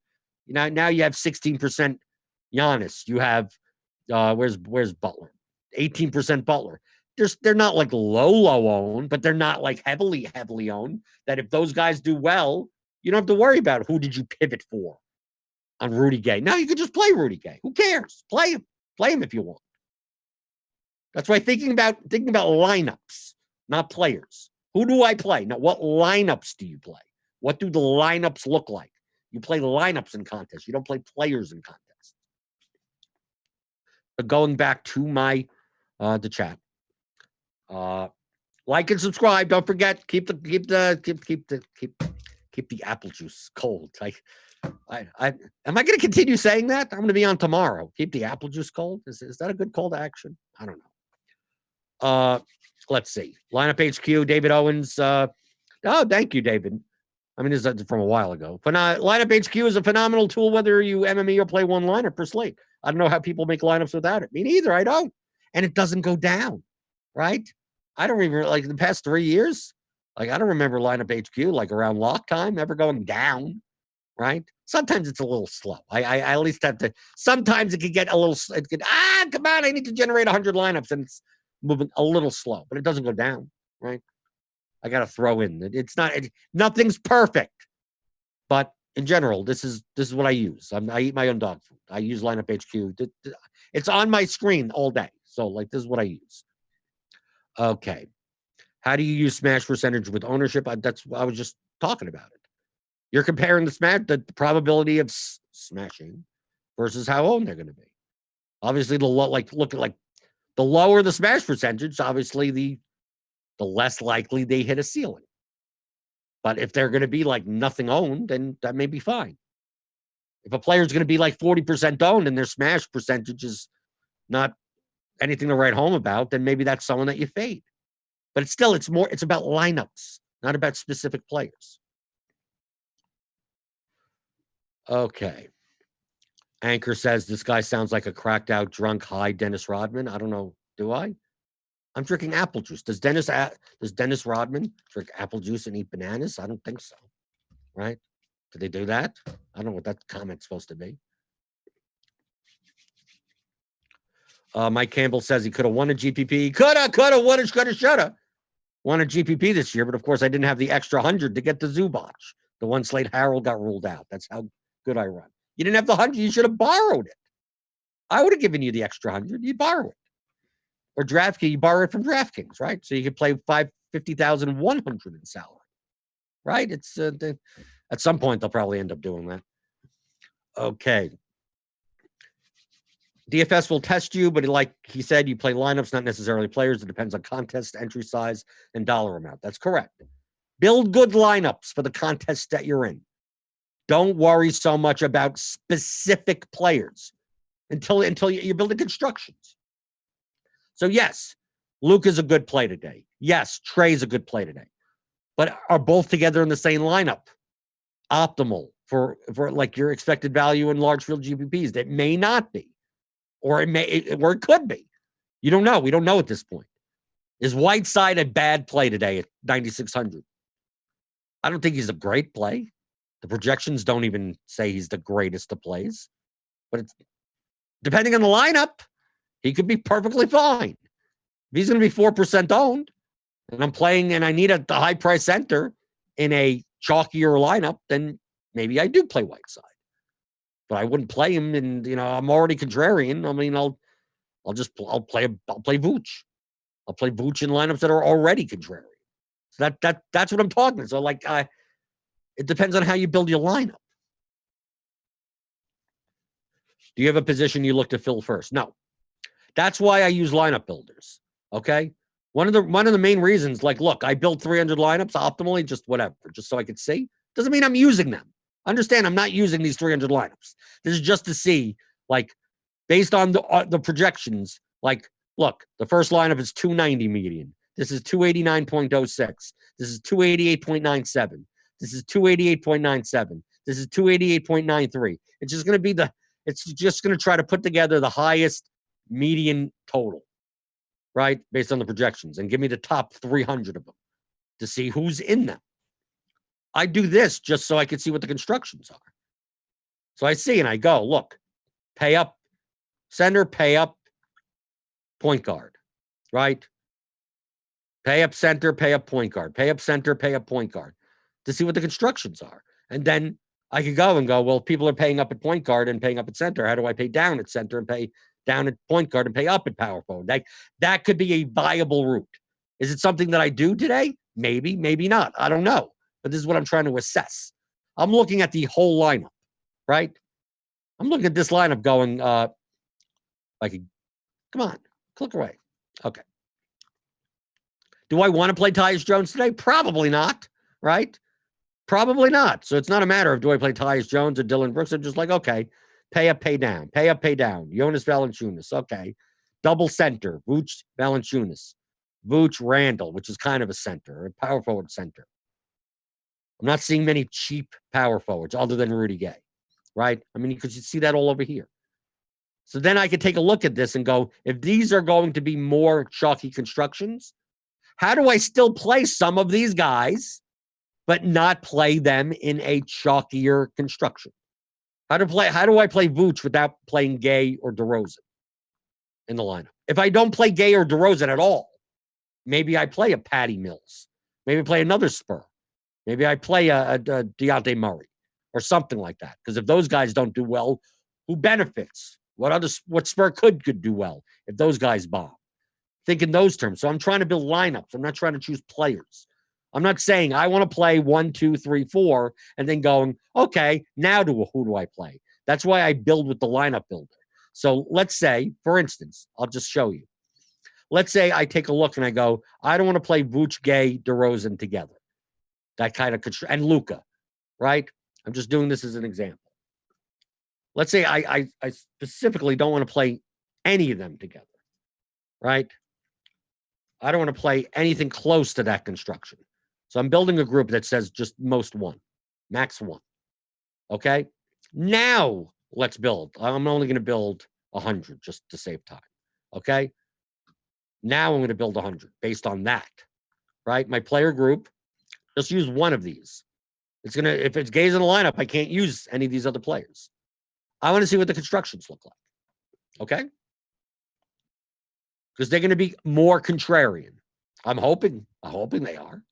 now you have 16% Giannis. You have where's Butler? 18% Butler. They're not like low owned, but they're not like heavily owned. That if those guys do well, you don't have to worry about who did you pivot for on Rudy Gay. Now you could just play Rudy Gay. Who cares? Play him if you want. That's why thinking about lineups, not players. Who do I play? Now, what lineups do you play? What do the lineups look like? You play lineups in contests. You don't play players in contests. But going back to my the chat, like and subscribe. Don't forget, keep the apple juice cold. Am I going to continue saying that? I'm going to be on tomorrow. Keep the apple juice cold. Is that a good call to action? I don't know. Let's see. Lineup HQ, David Owens. Thank you, David. I mean, this is from a while ago. But Lineup HQ is a phenomenal tool, whether you MME or play one lineup per slate. I don't know how people make lineups without it. Me neither. I don't. And it doesn't go down, right? I don't even, like, the past 3 years, like, I don't remember Lineup HQ, like, around lock time, ever going down, right? Sometimes it's a little slow. I at least have to, sometimes it could get a little, come on, I need to generate 100 lineups, and it's moving a little slow, but it doesn't go down, right? I got to throw in. Nothing's perfect, but in general, this is what I use. I eat my own dog food. I use Lineup HQ. It's on my screen all day. So, like, this is what I use. Okay. How do you use smash percentage with ownership? I was just talking about it. You're comparing the probability of smashing versus how owned they're going to be. Obviously, look at the lower the smash percentage, obviously the less likely they hit a ceiling. But if they're going to be like nothing owned, then that may be fine. If a player is going to be like 40% owned and their smash percentage is not anything to write home about, then maybe that's someone that you fade. But it's about lineups, not about specific players. Okay. Anchor says this guy sounds like a cracked out, drunk, high Dennis Rodman. I don't know. Do I? I'm drinking apple juice. Does Dennis Rodman drink apple juice and eat bananas? I don't think so. Right? Did they do that? I don't know what that comment's supposed to be. Mike Campbell says he could have won a GPP. Coulda, woulda, shoulda, shoulda. Won a GPP this year, but of course I didn't have the extra 100 to get the Zubac. The one Slate Harold got ruled out. That's how good I run. You didn't have the 100. You should have borrowed it. I would have given you the extra 100. You borrow it. Or Draftkings, you borrow it from Draftkings, right? So you could play 50,100 in salary, right? It's at some point they'll probably end up doing that. Okay. DFS will test you, but like he said, you play lineups, not necessarily players. It depends on contest, entry size, and dollar amount. That's correct. Build good lineups for the contest that you're in. Don't worry so much about specific players until you're building constructions. So yes, Luke is a good play today. Yes, Trey's a good play today. But are both together in the same lineup optimal for like your expected value in large field GPPs? That may not be. Or it could be. You don't know. We don't know at this point. Is Whiteside a bad play today at 9,600? I don't think he's a great play. The projections don't even say he's the greatest of plays. But it's depending on the lineup, he could be perfectly fine. If he's going to be 4% owned, and I'm playing and I need a high price center in a chalkier lineup, then maybe I do play Whiteside. But I wouldn't play him, and I'm already contrarian. I mean, I'll play Vooch. I'll play Vooch in lineups that are already contrarian. So that's what I'm talking about. So it depends on how you build your lineup. Do you have a position you look to fill first? No. That's why I use lineup builders. Okay. One of the main reasons, look, I built 300 lineups optimally, just whatever, just so I could see. Doesn't mean I'm using them. Understand, I'm not using these 300 lineups. This is just to see, based on the projections. Look, the first lineup is 290 median. This is 289.06. This is 288.97. This is 288.97. This is 288.93. It's just going to be it's just going to try to put together the highest median total, right? Based on the projections, and give me the top 300 of them to see who's in them. I do this just so I can see what the constructions are. So I see and I go, look, pay up center, pay up point guard, right? Pay up center, pay up point guard, pay up center, pay up point guard to see what the constructions are. And then I could go, well, people are paying up at point guard and paying up at center. How do I pay down at center and pay down at point guard and pay up at power forward? That could be a viable route. Is it something that I do today? Maybe, maybe not. I don't know. But this is what I'm trying to assess. I'm looking at the whole lineup, right? I'm looking at this lineup going, come on, click away. Okay. Do I want to play Tyus Jones today? Probably not, right? Probably not. So it's not a matter of do I play Tyus Jones or Dylan Brooks. I'm just okay, pay up, pay down, pay up, pay down. Jonas Valanciunas, okay. Double center, Vooch, Valanciunas. Vooch, Randall, which is kind of a center, a power forward center. I'm not seeing many cheap power forwards other than Rudy Gay, right? I mean, you could see that all over here. So then I could take a look at this and go, if these are going to be more chalky constructions, how do I still play some of these guys, but not play them in a chalkier construction? How do I play Vooch without playing Gay or DeRozan in the lineup? If I don't play Gay or DeRozan at all, maybe I play a Patty Mills. Maybe I play another Spur. Maybe I play a Dejounte Murray or something like that. Because if those guys don't do well, who benefits? What Spur could do well if those guys bomb? Think in those terms. So I'm trying to build lineups. I'm not trying to choose players. I'm not saying I want to play 1, 2, 3, 4, and then going, okay, now who do I play? That's why I build with the lineup builder. So let's say, for instance, I'll just show you. Let's say I take a look and I go, I don't want to play Vooch, Gay, DeRozan together. That kind of and Luka, right? I'm just doing this as an example. Let's say I specifically don't want to play any of them together, right? I don't want to play anything close to that construction. So I'm building a group that says just most one, max one. Okay? Now let's build. I'm only going to build 100 just to save time. Okay? Now I'm going to build 100 based on that, right? My player group, just use one of these. If it's Gays in the lineup, I can't use any of these other players. I want to see what the constructions look like. Okay? Because they're going to be more contrarian. I'm hoping they are.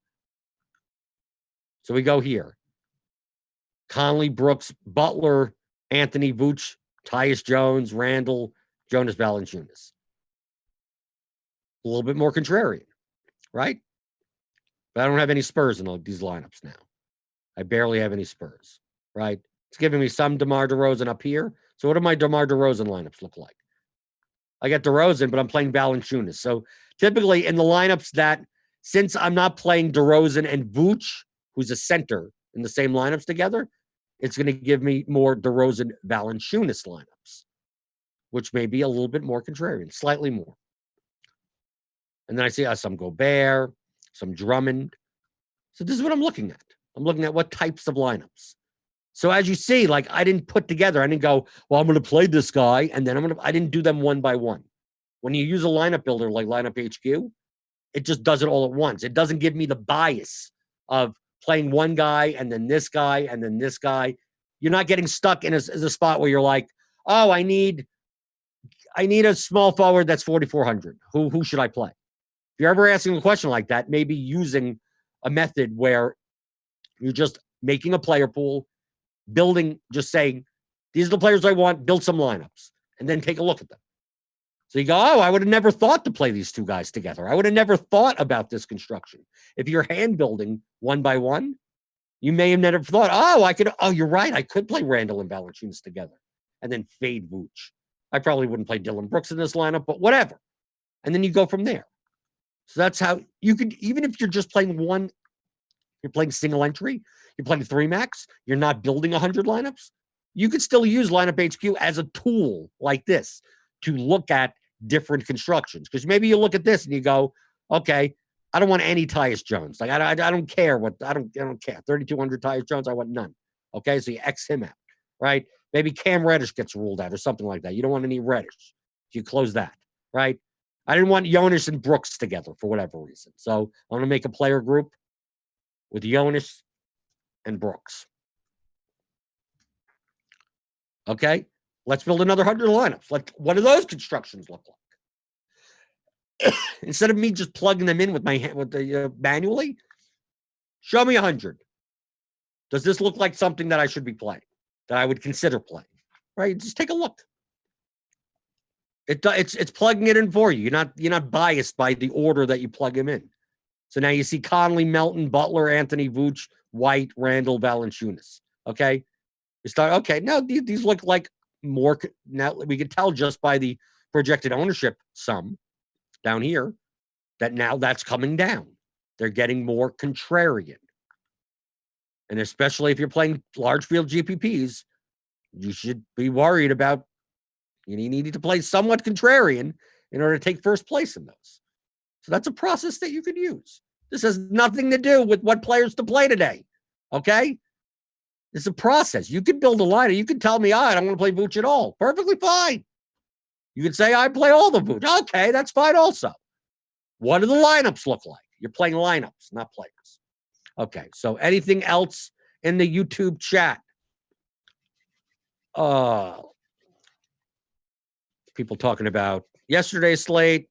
So we go here. Conley, Brooks, Butler, Anthony, Vooch, Tyus Jones, Randall, Jonas Valanciunas. A little bit more contrarian, right? But I don't have any Spurs in these lineups now. I barely have any Spurs, right? It's giving me some DeMar DeRozan up here. So what do my DeMar DeRozan lineups look like? I got DeRozan, but I'm playing Valanciunas. So typically in the lineups that, since I'm not playing DeRozan and Vooch, who's a center, in the same lineups together, it's going to give me more DeRozan Valanciunas lineups, which may be a little bit more contrarian, slightly more. And then I see some Gobert, some Drummond. So this is what I'm looking at. I'm looking at what types of lineups. So as you see, I didn't put together, I didn't go, well, I'm going to play this guy, and then I didn't do them one by one. When you use a lineup builder like Lineup HQ, it just does it all at once. It doesn't give me the bias of playing one guy and then this guy and then this guy. You're not getting stuck in a spot where you're like, oh, I need a small forward that's 4,400. Who should I play? If you're ever asking a question like that, maybe using a method where you're just making a player pool, building, just saying, these are the players I want, build some lineups, and then take a look at them. So you go, oh, I would have never thought to play these two guys together. I would have never thought about this construction. If you're hand building one by one, you may have never thought, you're right. I could play Randall and Valanciunas together and then fade Vooch. I probably wouldn't play Dylan Brooks in this lineup, but whatever. And then you go from there. So that's how you could, even if you're just playing one, you're playing single entry, you're playing 3 max, you're not building 100 lineups, you could still use lineup HQ as a tool like this to look at different constructions. Because maybe you look at this and you go, okay, I don't want any Tyus Jones. Like I don't care I don't care. 3,200 Tyus Jones, I want none. Okay, so you X him out, right? Maybe Cam Reddish gets ruled out or something like that. You don't want any Reddish. You close that, right? I didn't want Jonas and Brooks together for whatever reason. So I'm going to make a player group with Jonas and Brooks. Okay, let's build another 100 lineups. What do those constructions look like? Instead of me just plugging them in with the manually, show me 100. Does this look like something that I should be playing, that I would consider playing? Right? Just take a look. It's plugging it in for you. You're not biased by the order that you plug them in. So now you see Conley, Melton, Butler, Anthony, Vooch, White, Randall, Valanciunas. Okay, you start. Okay, now these look like more. Now we can tell just by the projected ownership sum down here that now that's coming down. They're getting more contrarian. And especially if you're playing large field GPPs, you should be worried about you needing to play somewhat contrarian in order to take first place in those. So that's a process that you could use. This has nothing to do with what players to play today. Okay? It's a process. You could build a lineup. You could tell me, I don't want to play Vooch at all. Perfectly fine. You could say, I play all the Vooch. Okay, that's fine also. What do the lineups look like? You're playing lineups, not players. Okay, so anything else in the YouTube chat? People talking about yesterday's slate.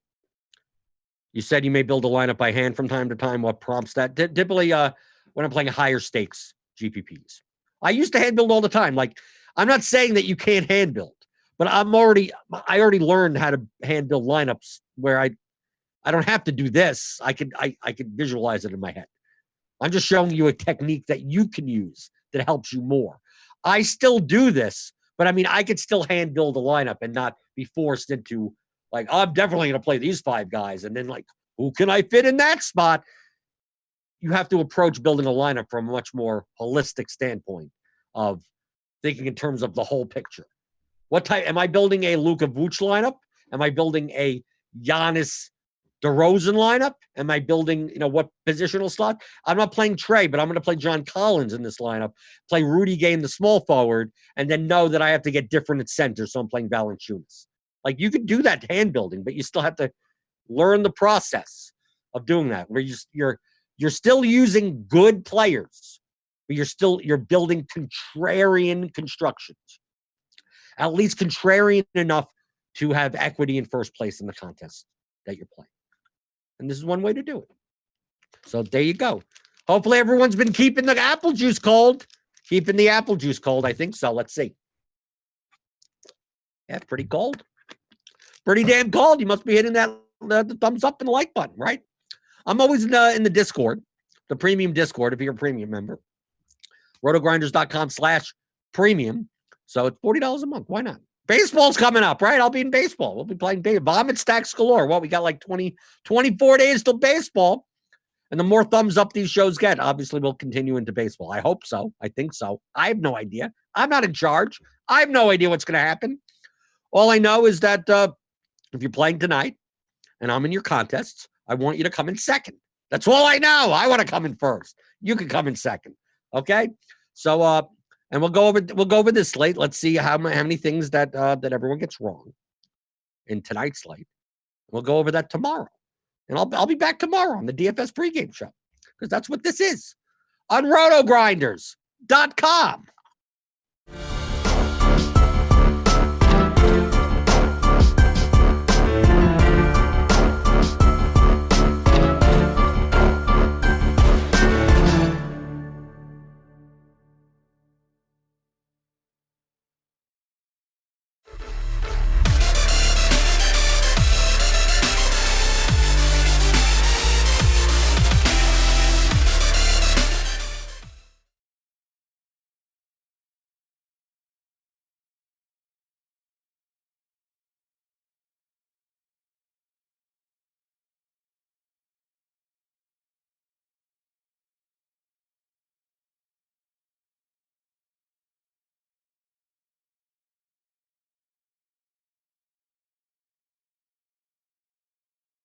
You said you may build a lineup by hand from time to time. What prompts that? Typically, when I'm playing higher stakes GPPs. I used to hand build all the time. Like, I'm not saying that you can't hand build, but I already learned how to hand build lineups where I don't have to do this. I could visualize it in my head. I'm just showing you a technique that you can use that helps you more. I still do this, but I mean, I could still hand build a lineup and not be forced into like, oh, I'm definitely going to play these 5 guys. And then like, who can I fit in that spot? You have to approach building a lineup from a much more holistic standpoint of thinking in terms of the whole picture. What type? Am I building a Luka Vooch lineup? Am I building a Giannis DeRozan lineup? Am I building, what positional slot? I'm not playing Trey, but I'm going to play John Collins in this lineup, play Rudy Gay in the small forward, and then know that I have to get different at center, so I'm playing Valanciunas. Like, you could do that hand building, but you still have to learn the process of doing that, where you're still using good players, but you're building contrarian constructions. At least contrarian enough to have equity in first place in the contest that you're playing. And this is one way to do it. So there you go. Hopefully everyone's been keeping the apple juice cold. Keeping the apple juice cold, I think so. Let's see. Yeah, pretty cold. Pretty damn cold. You must be hitting that the thumbs up and the like button, right? I'm always in the Discord, the premium Discord, if you're a premium member. RotoGrinders.com/premium. So it's $40 a month. Why not? Baseball's coming up, right? I'll be in baseball. We'll be playing baseball. Vomit stacks galore. Well, we got like 24 days till baseball. And the more thumbs up these shows get, obviously we'll continue into baseball. I hope so. I think so. I have no idea. I'm not in charge. I have no idea what's going to happen. All I know is that if you're playing tonight and I'm in your contests, I want you to come in second. That's all I know. I want to come in first. You can come in second. Okay? So, and we'll go over this slate. Let's see how many things that everyone gets wrong in tonight's slate. We'll go over that tomorrow, and I'll be back tomorrow on the DFS pregame show because that's what this is. on RotoGrinders.com.